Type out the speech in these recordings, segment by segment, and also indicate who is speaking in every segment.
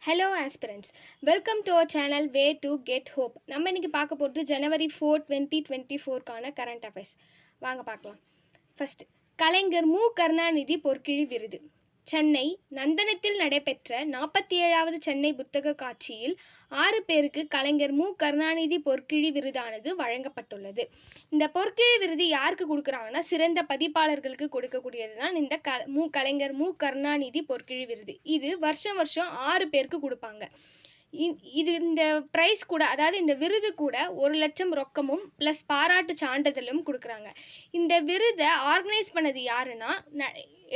Speaker 1: Hello aspirants, welcome to our channel way to get hope. நம்ம இன்றைக்கி பார்க்க போகிறது ஜனவரி 4, 2024 கரண்ட் அஃபேர்ஸ். வாங்க பார்க்கலாம். ஃபர்ஸ்ட், கலைஞர் மு கருணாநிதி பொற்கிழி விருது. சென்னை நந்தனத்தில் நடைபெற்ற 47வது சென்னை புத்தக காட்சியில் 6 பேருக்கு கலைஞர் மு கருணாநிதி பொற்கிழி விருதானது வழங்கப்பட்டுள்ளது. இந்த பொற்கிழி விருது யாருக்கு கொடுக்குறாங்கன்னா, சிறந்த பதிப்பாளர்களுக்கு கொடுக்கக்கூடியது தான் இந்த கலைஞர் மு கருணாநிதி பொற்கிழி விருது. இது வருஷம் 6 பேருக்கு கொடுப்பாங்க. இந்த ப்ரைஸ் கூட, அதாவது இந்த விருது கூட 1,00,000 ரொக்கமும் ப்ளஸ் பாராட்டு சான்றிதழும் கொடுக்குறாங்க. இந்த விருதை ஆர்கனைஸ் பண்ணது யாருன்னா,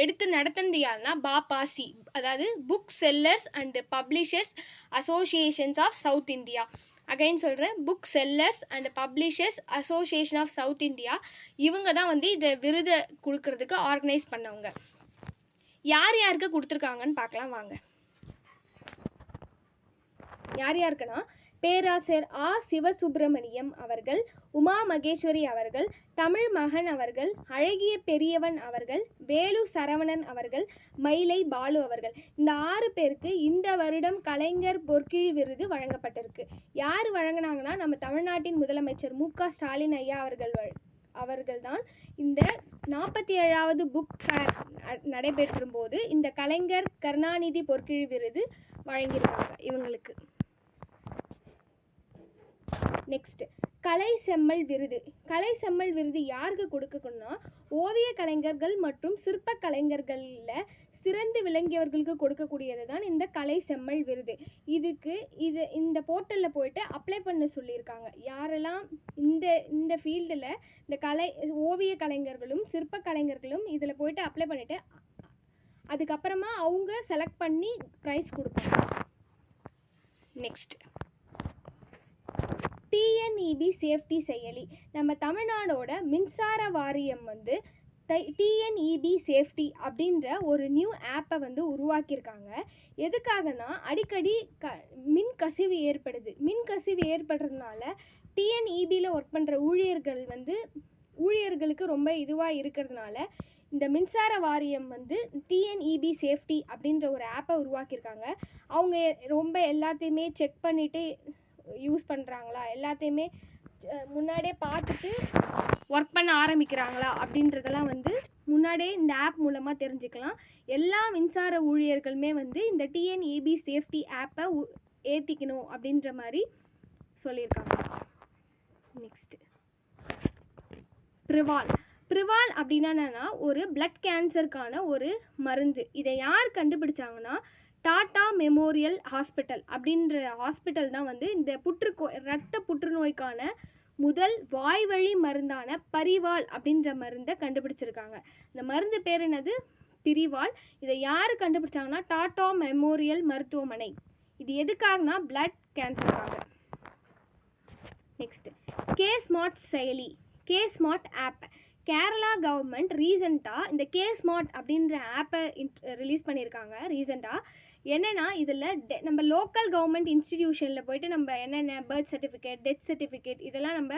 Speaker 1: எடுத்து நடத்துனது யாருன்னா பாபாசி, அதாவது book sellers and publishers associations of South India. Again சொல்கிறேன், book sellers and publishers association of South India. இவங்க தான் இந்த விருதை கொடுக்கறதுக்கு ஆர்கனைஸ் பண்ணவங்க. யார் யாருக்கு கொடுத்துருக்காங்கன்னு பார்க்கலாம் வாங்க. யார் யாருக்குன்னா, பேராசிரியர் ஆ சிவசுப்பிரமணியம் அவர்கள், உமா மகேஸ்வரி அவர்கள், தமிழ் மகன் அவர்கள், அழகிய பெரியவன் அவர்கள், வேலு சரவணன் அவர்கள், மயிலை பாலு அவர்கள். இந்த 6 பேருக்கு இந்த வருடம் கலைஞர் பொற்கிழி விருது வழங்கப்பட்டிருக்கு. யார் வழங்கினாங்கன்னா, நம்ம தமிழ்நாட்டின் முதலமைச்சர் மு க ஸ்டாலின் ஐயா அவர்கள்தான் இந்த 47வது புக் ஃபேர் நடைபெற்றும் போது இந்த கலைஞர் கருணாநிதி பொற்கிழி விருது வழங்கியிருக்காங்க இவங்களுக்கு. நெக்ஸ்ட், கலை செம்மல் விருது. கலை செம்மல் விருது யாருக்கு கொடுக்கணும்னா, ஓவிய கலைஞர்கள் மற்றும் சிற்ப கலைஞர்களில் சிறந்து விளங்கியவர்களுக்கு கொடுக்கக்கூடியது தான் இந்த கலை செம்மல் விருது. இந்த போர்ட்டலில் போயிட்டு அப்ளை பண்ண சொல்லியிருக்காங்க. யாரெல்லாம் இந்த ஃபீல்டில் இந்த ஓவிய கலைஞர்களும் சிற்ப கலைஞர்களும் இதில் போயிட்டு அப்ளை பண்ணிவிட்டு அதுக்கப்புறமா அவங்க செலக்ட் பண்ணி ப்ரைஸ் கொடுப்பாங்க. நெக்ஸ்ட், டிஎன்இபி சேஃப்டி செயலி. நம்ம தமிழ்நாடோட மின்சார வாரியம் டிஎன்இபி சேஃப்டி அப்படின்ற ஒரு நியூ ஆப்பை உருவாக்கியிருக்காங்க. எதுக்காகனா, அடிக்கடி மின் கசிவு ஏற்படுது. மின் கசிவு ஏற்படுறதுனால டிஎன்இபியில் ஒர்க் பண்ணுற ஊழியர்களுக்கு ரொம்ப இதுவாக இருக்கிறதுனால இந்த மின்சார வாரியம் டிஎன்இபி சேஃப்டி அப்படின்ற ஒரு ஆப்பை உருவாக்கியிருக்காங்க. அவங்க ரொம்ப எல்லாத்தையுமே செக் பண்ணிவிட்டு யூஸ் பண்ணுறாங்களா, எல்லாத்தையுமே முன்னாடியே பார்த்துட்டு ஒர்க் பண்ண ஆரம்பிக்கிறாங்களா அப்படின்றதெல்லாம் முன்னாடியே இந்த ஆப் மூலமாக தெரிஞ்சுக்கலாம். எல்லா மின்சார ஊழியர்களுமே இந்த டிஎன்இபி சேஃப்டி ஆப்பை ஏற்றிக்கணும் அப்படின்ற மாதிரி சொல்லியிருக்காங்க. நெக்ஸ்ட், ப்ரிவால் அப்படின்னா என்னன்னா, ஒரு பிளட் கேன்சருக்கான ஒரு மருந்து. இதை யார் கண்டுபிடிச்சாங்கன்னா, டாடா மெமோரியல் ஹாஸ்பிட்டல் அப்படின்ற ஹாஸ்பிட்டல் தான் இந்த இரத்த புற்றுநோய்க்கான முதல் வாய்வழி மருந்தான பரிவால் அப்படின்ற மருந்தை கண்டுபிடிச்சிருக்காங்க. இந்த மருந்து பேர் என்னது? பிரிவால். இதை யார் கண்டுபிடிச்சாங்கன்னா, டாடா மெமோரியல் மருத்துவமனை. இது எதுக்காகனா, பிளட் கேன்சருக்காக. நெக்ஸ்ட், கே ஸ்மார்ட் செயலி, K smart app. Kerala government ரீசெண்டாக இந்த கே ஸ்மார்ட் அப்படின்ற ஆப்பை ரிலீஸ் பண்ணியிருக்காங்க. ரீசெண்டாக என்னென்னா, இதில் நம்ம லோக்கல் கவர்மெண்ட் இன்ஸ்டிடியூஷனில் போய்ட்டு நம்ம என்னென்ன பர்த் சர்டிஃபிகேட், டெத் சர்டிஃபிகேட் இதெல்லாம் நம்ம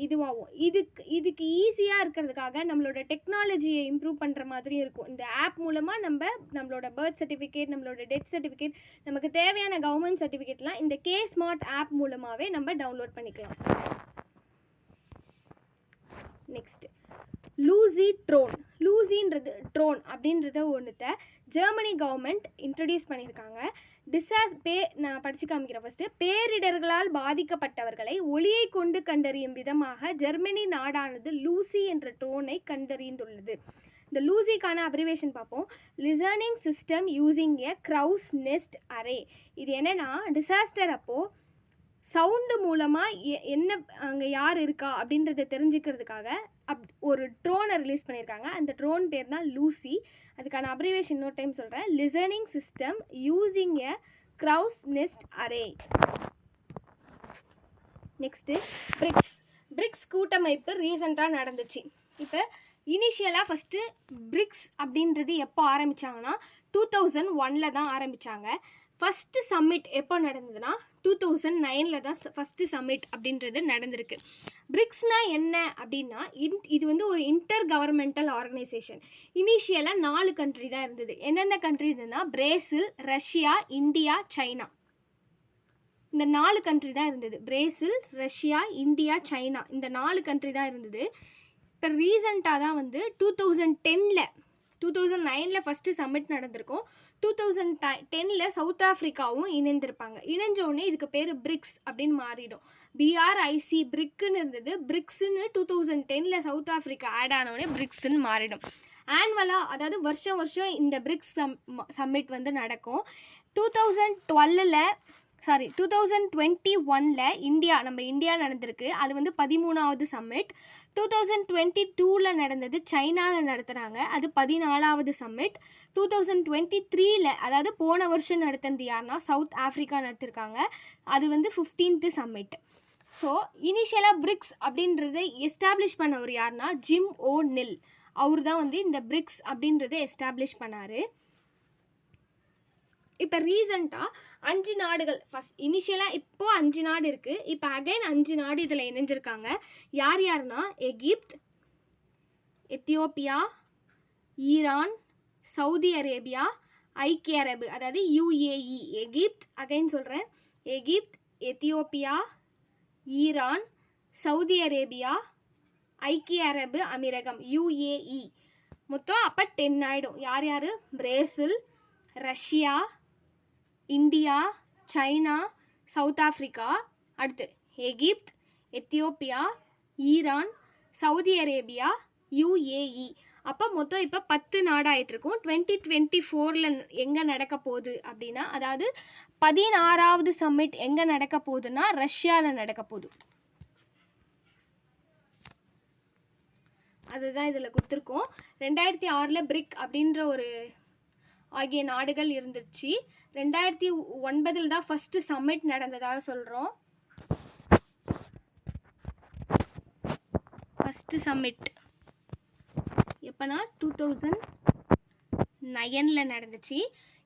Speaker 1: இதுவாகும். இதுக்கு ஈஸியாக இருக்கிறதுக்காக நம்மளோட டெக்னாலஜியை இம்ப்ரூவ் பண்ணுற மாதிரி இருக்கும். இந்த ஆப் மூலமாக நம்மளோட பர்த் சர்டிஃபிகேட், நம்மளோட டெத் சர்டிஃபிகேட், நமக்கு தேவையான கவர்மெண்ட் சர்டிஃபிகேட்லாம் இந்த கே ஸ்மார்ட் ஆப் மூலமாகவே நம்ம டவுன்லோட் பண்ணிக்கலாம். நெக்ஸ்ட், லூசின்றது ட்ரோன் அப்படின்றத ஒன்றுத்தை ஜெர்மனி கவர்மெண்ட் இன்ட்ரடியூஸ் பண்ணியிருக்காங்க. நான் படித்து காமிக்கிறேன். ஃபஸ்ட்டு, பேரிடர்களால் பாதிக்கப்பட்டவர்களை ஒளியை கொண்டு கண்டறியும் விதமாக ஜெர்மனி நாடானது லூசி என்ற ட்ரோனை கண்டறிந்துள்ளது. இந்த லூசிக்கான அப்ரிவேஷன் பார்ப்போம். Listening system using a crow's nest array. இது என்னென்னா, டிசாஸ்டர் அப்போது சவுண்டு மூலமாக என்ன அங்கே யார் இருக்கா அப்படின்றத தெரிஞ்சுக்கிறதுக்காக ஒரு ட்ரோனை ரிலீஸ் பண்ணியிருக்காங்க. அந்த ட்ரோன் பேர் தான் லூசி. அதுக்கான அப்ரிவேஷன் இன்னொரு டைம் சொல்கிறேன். Listening system using a crow's nest array. Next, BRICS கூட்டமைப்பு ரீசெண்டாக நடந்துச்சு. இப்போ இனிஷியலாக ஃபஸ்ட்டு பிரிக்ஸ் அப்படின்றது எப்போ ஆரம்பித்தாங்கன்னா 2001 தான் ஆரம்பித்தாங்க. ஃபஸ்ட்டு சம்மிட் எப்போ நடந்ததுன்னா 2009 தான் ஃபஸ்ட்டு சம்மிட் அப்படின்றது நடந்திருக்கு. பிரிக்ஸ்னால் என்ன அப்படின்னா இது வந்து ஒரு இன்டர் கவர்மெண்டல் ஆர்கனைசேஷன். இனிஷியலாக 4 கண்ட்ரி தான் இருந்தது. எந்தெந்த கண்ட்ரி இருந்ததுன்னா பிரேசில், ரஷ்யா, இந்தியா, சைனா. இந்த 4 கண்ட்ரி தான் இருந்தது. பிரேசில், ரஷ்யா, இந்தியா, சைனா, இந்த 4 கண்ட்ரி தான் இருந்தது. இப்போ ரீசண்டாக தான் வந்து 2009 ஃபஸ்ட்டு சம்மிட் நடந்திருக்கும். 2010 சவுத் ஆஃப்ரிக்காவும் இணைந்திருப்பாங்க. இணைஞ்சோடனே இதுக்கு பேர் பிரிக்ஸ் அப்படின்னு மாறிடும். பிஆர்ஐசி பிரிக்குன்னு இருந்தது. பிரிக்ஸுன்னு 2010 சவுத் ஆஃப்ரிக்கா ஆட் ஆனோடனே பிரிக்ஸ்ன்னு மாறிடும். ஆனுவலாக, அதாவது வருஷம் வருஷம் இந்த பிரிக்ஸ் சம்மிட் வந்து நடக்கும். 2021 நம்ம இந்தியா நடந்திருக்கு. அது வந்து 13வது சம்மிட். 2022 நடந்தது, சைனாவில் நடத்துகிறாங்க. அது 14வது சம்மிட். 2023 அதாவது போன வருஷம் நடத்துனது யாருன்னா சவுத் ஆஃப்ரிக்கா நடத்திருக்காங்க. அது வந்து 15th சம்மிட். ஸோ இனிஷியலாக பிரிக்ஸ் அப்படின்றத எஸ்டாப்ளிஷ் பண்ணவர் யாருன்னா ஜிம் ஓ நில். அவர் தான் வந்து இந்த பிரிக்ஸ் அப்படின்றத எஸ்டாப்ளிஷ் பண்ணார். இப்போ ரீசண்டாக 5 நாடுகள், ஃபஸ்ட் இனிஷியலாக இப்போது 5 நாடு இருக்குது. இப்போ அகைன் 5 நாடு இதில் இணைஞ்சிருக்காங்க. யார் யாருன்னா Egypt, Ethiopia, Iran, Saudi Arabia, ஐக்கிய அரபு, அதாவது யுஏஇ. எகிப்த், அகைன் சொல்கிறேன், Egypt, Ethiopia, Iran, Saudi Arabia, ஐக்கிய அரபு அமீரகம், யுஏஇ. மொத்தம் அப்போ 10 ஆகிடும். யார் யார்? Brazil, Russia, India, China, South Africa, அடுத்து Egypt, Ethiopia, Iran, Saudi Arabia, UAE. அப்போ மொத்தம் இப்போ 10 நாடாயிட்டிருக்கும். 2024 எங்கே நடக்க போகுது அப்படின்னா, அதாவது 16வது சம்மிட் எங்கே நடக்க போகுதுன்னா ரஷ்யாவில் நடக்க போகுது. அதுதான் இதில் கொடுத்துருக்கோம். 2006 பிரிக் அப்படின்ற ஒரு ஆகிய நாடுகள் இருந்துச்சு. 2009 தான் ஃபஸ்ட்டு சம்மிட் நடந்ததாக சொல்கிறோம். ஃபஸ்ட்டு சம்மிட் எப்போனா 2009 நடந்துச்சு.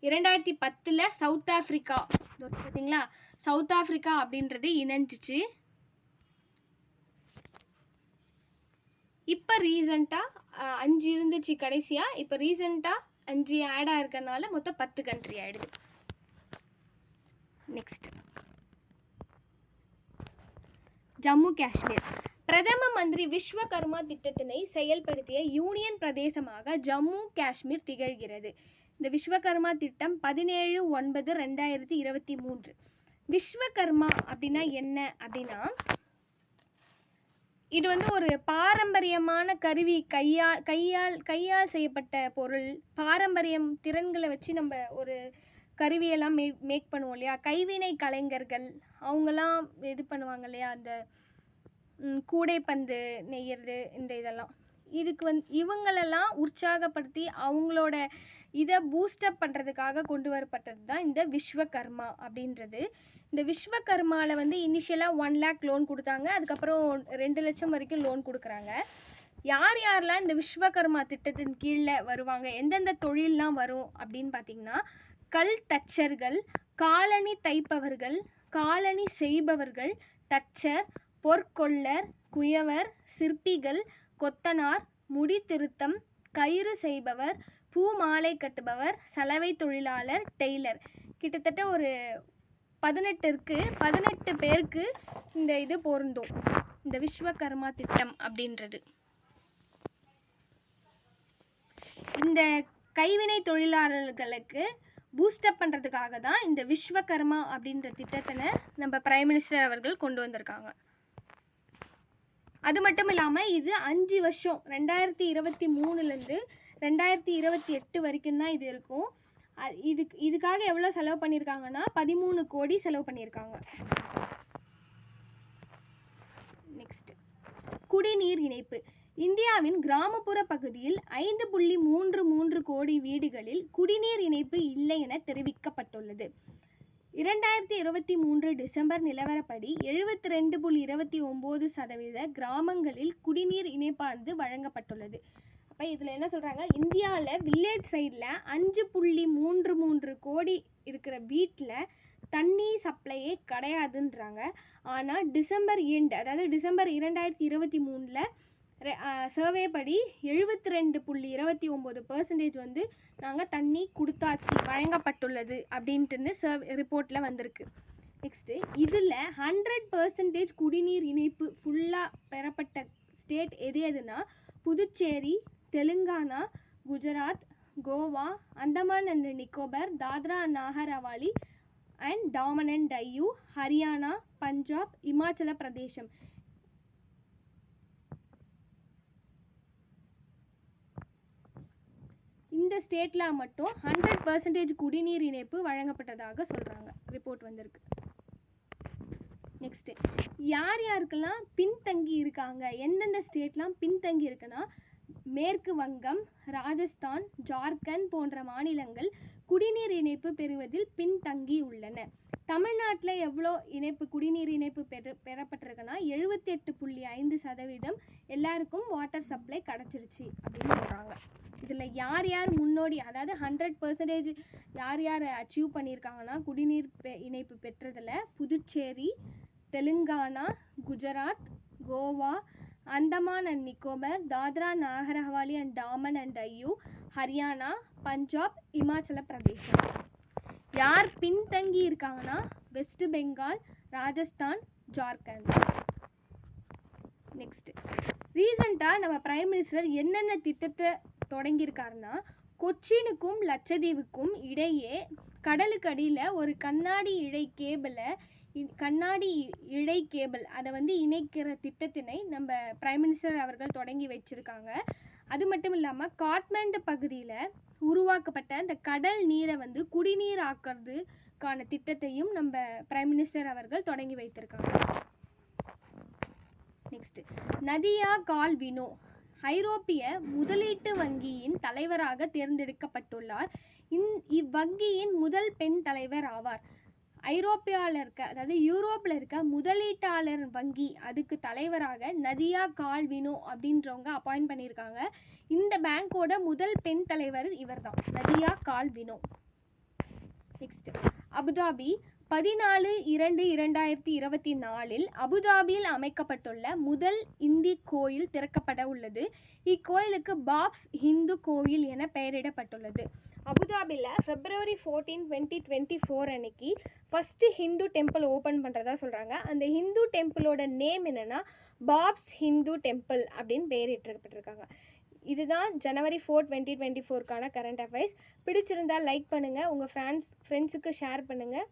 Speaker 1: 2010 சவுத் ஆஃப்ரிக்கா, பார்த்தீங்களா, சவுத் ஆஃப்ரிக்கா அப்படின்றது இணைஞ்சிச்சு. இப்போ ரீசண்டாக 5 இருந்துச்சு கடைசியாக. இப்போ ரீசண்டாக 5 ஆட் ஆகிருக்கனால மொத்தம் 10 கண்ட்ரி ஆகிடுது. நெக்ஸ்ட், ஜம்மு காஷ்மீர். பிரதம மந்திரி விஸ்வகர்மா திட்டத்தினை செயல்படுத்திய யூனியன் பிரதேசமாக ஜம்மு காஷ்மீர் திகழ்கிறது. இந்த விஸ்வகர்மா திட்டம் 17/9/2023. விஸ்வகர்மா அப்படின்னா என்ன அப்படின்னா, இது வந்து ஒரு பாரம்பரியமான கருவி, கையால் செய்யப்பட்ட பொருள். பாரம்பரியம் திறன்களை வச்சு நம்ம ஒரு கருவியெல்லாம் மேக் பண்ணுவோம் இல்லையா. கைவினை கலைஞர்கள் அவங்கெல்லாம் இது பண்ணுவாங்க இல்லையா, அந்த கூடைப்பந்து நெய்யறது, இந்த இதெல்லாம். இதுக்கு இவங்களெல்லாம் உற்சாகப்படுத்தி அவங்களோட இதை பூஸ்டப் பண்ணுறதுக்காக கொண்டு வரப்பட்டது தான் இந்த விஸ்வகர்மா அப்படின்றது. இந்த விஸ்வகர்மாவில் வந்து இனிஷியலாக 1 lakh லோன் கொடுத்தாங்க. அதுக்கப்புறம் 2 லட்சம் வரைக்கும் லோன் கொடுக்குறாங்க. யார் யாரெல்லாம் இந்த விஸ்வகர்மா திட்டத்தின் கீழே வருவாங்க, எந்தெந்த தொழிலெலாம் வரும் அப்படின்னு பார்த்திங்கன்னா, கல் தச்சர்கள், காலணி தைப்பவர்கள், காலணி செய்பவர்கள், தச்சர், பொற்கொள்ளர், குயவர், சிற்பிகள், கொத்தனார், முடி திருத்தம், கயிறு செய்பவர், பூ மாலை கட்டுபவர், சலவை தொழிலாளர், டெய்லர். கிட்டத்தட்ட ஒரு 18 பேருக்கு இந்த இது பொருந்தும், இந்த விஸ்வகர்மா திட்டம் அப்படின்றது. இந்த கைவினை தொழிலாளர்களுக்கு பூஸ்டப் பண்ணுறதுக்காக தான் இந்த விஸ்வகர்மா அப்படின்ற திட்டத்தை நம்ம பிரைம் மினிஸ்டர் அவர்கள் கொண்டு வந்திருக்காங்க. அது மட்டும் இல்லாமல் இது 5 வருஷம், 2023 2028 வரைக்கும் தான் இது இருக்கும். இதுக்காக எவ்வளோ செலவு பண்ணியிருக்காங்கன்னா 13 கோடி செலவு பண்ணியிருக்காங்க. நெக்ஸ்ட், குடிநீர் இணைப்பு. இந்தியாவின் கிராமப்புற பகுதியில் 5.33 கோடி வீடுகளில் குடிநீர் இணைப்பு இல்லை என தெரிவிக்கப்பட்டுள்ளது. 2023 டிசம்பர் நிலவரப்படி 72.29% கிராமங்களில் குடிநீர் இணைப்பானது வழங்கப்பட்டுள்ளது. அப்போ அப்போ இதில் என்ன சொல்கிறாங்க, இந்தியாவில் வில்லேஜ் சைடில் 5.33 கோடி இருக்கிற வீட்டில் தண்ணி சப்ளையே கிடையாதுன்றாங்க. ஆனால் டிசம்பர் எண்ட், அதாவது டிசம்பர் 2023 சர்வே படி 72.29% வந்து நாங்கள் தண்ணி கொடுத்தாச்சு, வழங்கப்பட்டுள்ளது அப்படின்ட்டுன்னு ரிப்போர்ட்டில் வந்திருக்கு. நெக்ஸ்ட்டு இதில் 100% குடிநீர் இணைப்பு ஃபுல்லாக பெறப்பட்ட ஸ்டேட் எதுனா Puducherry, Telangana, Gujarat, Goa, Andaman and Nicobar, Dadra and Nagar Haveli and Daman and Diu, Haryana, Punjab, Himachal பிரதேசம். இந்த ஸ்டேட்டில் மட்டும் 100% குடிநீர் இணைப்பு வழங்கப்பட்டதாக சொல்கிறாங்க, ரிப்போர்ட் வந்திருக்கு. நெக்ஸ்ட்டு யார் யாருக்கெல்லாம் பின்தங்கி இருக்காங்க, எந்தெந்த ஸ்டேட்லாம் பின்தங்கி இருக்குன்னா மேற்கு வங்கம், ராஜஸ்தான், ஜார்க்கண்ட் போன்ற மாநிலங்கள் குடிநீர் இணைப்பு பெறுவதில் பின்தங்கி உள்ளன. தமிழ்நாட்டில் எவ்வளோ குடிநீர் இணைப்பு பெறப்பட்டிருக்குன்னா 78.5% எல்லாருக்கும் வாட்டர் சப்ளை கிடச்சிருச்சு அப்படின்னு சொல்கிறாங்க. இதில் யார் யார் முன்னோடி, அதாவது 100% யார் யார் அச்சீவ் பண்ணியிருக்காங்கன்னா குடிநீர் இணைப்பு பெற்றதில் Puducherry, Telangana, Gujarat, Goa, Andaman and Nicobar, Dadra Nagar Haveli and Daman and Diu, Haryana, Punjab, Himachal பிரதேசம். யார் பின்தங்கி இருக்காங்கன்னா West Bengal, Rajasthan, Jharkhand. Next ரீசெண்டாக நம்ம பிரைம் மினிஸ்டர் என்னென்ன திட்டத்தை தொடங்கியிருக்காருன்னா, கொச்சினுக்கும் லட்சத்தீவுக்கும் இடையே கடலுக்கு அடியில் ஒரு கண்ணாடி இழை கேபிள் அதை வந்து இணைக்கிற திட்டத்தினை நம்ம பிரைம் மினிஸ்டர் அவர்கள் தொடங்கி வச்சுருக்காங்க. அது மட்டும் இல்லாமல் காட்மாண்டு பகுதியில் உருவாக்கப்பட்ட அந்த கடல் நீரை வந்து குடிநீர் ஆக்கிறதுக்கான திட்டத்தையும் நம்ம பிரைம் மினிஸ்டர் அவர்கள் தொடங்கி வைத்திருக்காங்க. நெக்ஸ்ட் நதியா கால்வினோ ஐரோப்பிய முதலீட்டு வங்கியின் தலைவராக தேர்ந்தெடுக்கப்பட்டுள்ளார். இவ்வங்கியின் முதல் பெண் தலைவர் ஆவார். ஐரோப்பியாவில் இருக்க, அதாவது யூரோப்பில் இருக்க முதலீட்டாளர் வங்கி அதுக்கு தலைவராக நதியா கால்வினோ அப்படின்றவங்க அப்பாயிண்ட் பண்ணியிருக்காங்க. இந்த பேங்கோட முதல் பெண் தலைவர் இவர் தான், நதியா கால்வினோ. நெக்ஸ்ட் அபுதாபி 14/2/2024 அபுதாபியில் அமைக்கப்பட்டுள்ள முதல் இந்தி கோயில் திறக்கப்பட உள்ளது. இக்கோயிலுக்கு பாப்ஸ் ஹிந்து கோயில் என பெயரிடப்பட்டுள்ளது. அபுதாபியில் February 14, 2024 அன்னைக்கு ஃபஸ்ட்டு ஹிந்து டெம்பிள் ஓப்பன் பண்ணுறதா சொல்கிறாங்க. அந்த ஹிந்து டெம்பிளோட நேம் என்னென்னா பாப்ஸ் ஹிந்து டெம்பிள் அப்படின்னு பெயரிட்டிருக்காங்க. இதுதான் January 4, 2024 கரண்ட் அஃபேர்ஸ். பிடிச்சிருந்தால் லைக் பண்ணுங்கள், உங்கள் ஃப்ரெண்ட்ஸுக்கு ஷேர் பண்ணுங்கள்.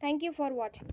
Speaker 1: தேங்க்யூ ஃபார் வாட்சிங்.